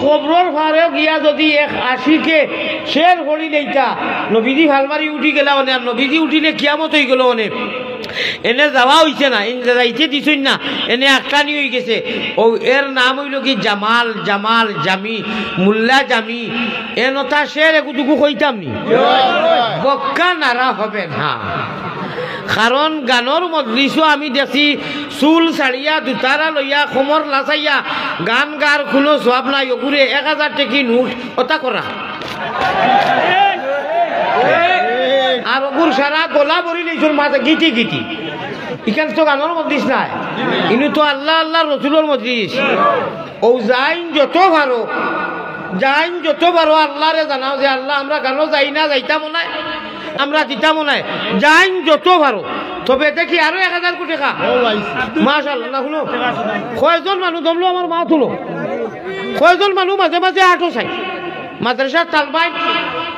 খবরের ফারে গিয়া যদি এক আশিকে শের করি নেইতা নবীজি ভালমারি উঠি গেলা অনে আর নবীজি উঠিলে কিয়ামত হয়ে গেল অনে এনে যাওয়া হইছে না এনে যাইতে দিছই না এনে একটানি হয়ে গেছে ও এর নাম হইল কি জামাল জামাল জামি মুল্লা জামি এ নথা শের একুটুকু কইতাম নি বক্কা নারা হবে না কারণ গানোর মজলিসও আমি দেখি চুল ছাড়িয়া দুতারা লইয়া খমর লাচাইয়া গান গার কোনো সব নাই ওগুরে 1000 টাকি নোট ওটা করা আর ওগুর সারা গলা ভরি নিয়েছিল মাথা গিটি গিটি এখানে তো গানোর মজলিস নাই ইনু তো আল্লাহ আল্লাহ রসুলের মজলিস ও যাইন যত ভালো যাইন যত ভালো আল্লাহরে জানাও যে আল্লাহ আমরা গানও যাই না যাইতাম না আমরা দিতাম না যাইন যত ভালো তবে দেখি আরো 1000 কোটি টাকা মাশাআল্লাহ না শুনো কয়জন মানুষ দমলো আমার মা তুলো কয়জন মানুষ মাঝে মাঝে আটো চাই মাদ্রাসা তালবাই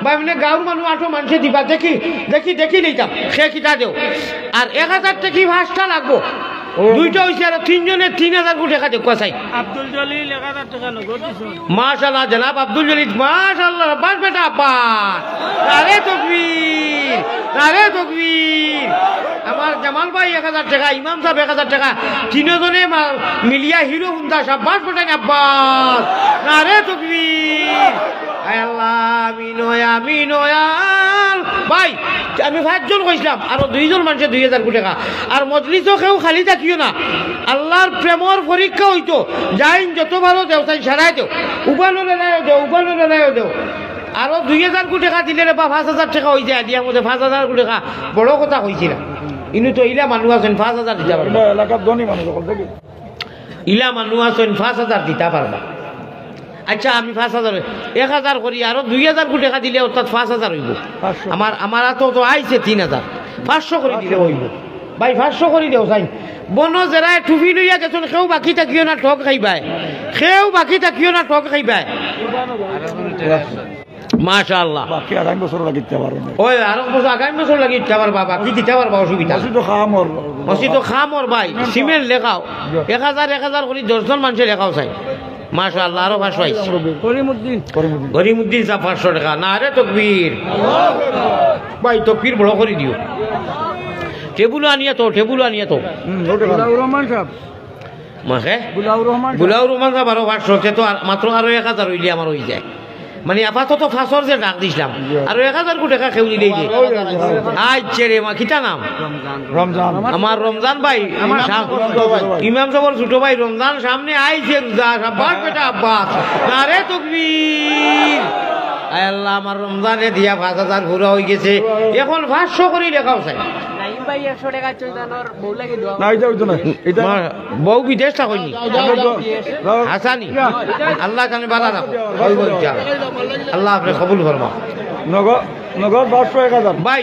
মানে গাঁৱৰ মানুহ আটো মানুষে দিবা দেখি দেখি দেখি নিতাম সে কিতা দেও আর 1000 টাকি 5টা লাগবো দুইটা হইছে আর তিনজনে 3000 কোটি টাকা দেখুয়া চাই আব্দুল জলিল 1000 টাকা নগদ দিছেন মাশাআল্লাহ জনাব আব্দুল জলিল মাশাআল্লাহ বাস বেটা বাস আরে তাকবীর আরে তাকবীর আমার জামাল ভাই 1000 টাকা ইমাম সাহেব 1000 টাকা তিনজনে মিলিয়া হিরো হুন্দা শাবাশ বেটা আব্বাস আরে তাকবীর আল্লাহ আমিন আমিন ভাই আমি 5 জন কইছিলাম আর 2 জন মানুষে 2000 কোটি টাকা আর মজলিসও কেউ খালি থাকিও না আল্লাহর প্রেমর পরীক্ষা হইতো যাইন যত ভালো দেও তাই সারাই দেও উবানলে নাই দেও উবানলে নাই দেও আরো 2000 কোটি টাকা দিলে বা 5000 টাকা হই যায় দিয়া মধ্যে 5000 কোটি টাকা বড় কথা কইছিলাম ইনু তো ইলা মানুষ আছেন 5000 দিতে পারবা এলাকার ধনী মানুষ সকল থেকে ইলা মানুষ আছেন 5000 দিতে পারবা আচ্ছা আমি 5000 1000 করি আরো 2000 কোটি টাকা দিলে অর্থাৎ 5000 হইব আমার তো আইছে 3000 500 করে দিলে হইব ভাই 500 করে দেও চাই বন যারা টুপি লইয়া গেছেন কেউ বাকি থাকিও না ঠক খাইবাই কেউ বাকি থাকিও না ঠক খাইবাই মাশাআল্লাহ বাকি আগামী বছর লাগিতে পারবে ওই আরো বছর আগামী বছর লাগিতে পারবা বাকি দিতে পারবা অসুবিধা মসজিদ খামর ভাই সিমেন্ট লেখাও 1000 করে 10 জন মানুষ লেখাও চাই মাশাআল্লাহ আরো 500 আইছে গরিমউদ্দিন সাহেব 500 টাকা না রে তাকবীর ভাই তাকবীর বড় করে দিও টেবুল আনিয়া তো বুলাউর রহমান সাহেব মাকে বুলাউর রহমান সাহেব আরো 500 তো মাত্র আরো 1000 হইলে আমার হই যায় মানে আপাতত ফাঁসর যে ডাক দিছিলাম আর 1000 কোটি টাকা খেউলি দেই যে আচ্ছা রে মা কিটা নাম রমজান আমার রমজান ভাই আমার ইমাম সাহেবের ছোট ভাই রমজান সামনে আইছে রোজা সাবাস বেটা আব্বাস না রে তাকবীর আয় আল্লাহ আমার রমজানে দিয়া 5000 পুরো হয়ে গেছে এখন 500 করে লেখাও চাই ভাই 100 টাকা চৈতানোর বউ লাগি দাও না এটা হইতো না এটা বউ বিদেশ টা কইনি হাসানি আল্লাহ জানে বালা দাও আল্লাহ আপনি কবুল ফরমাও নগদ 500 1000 ভাই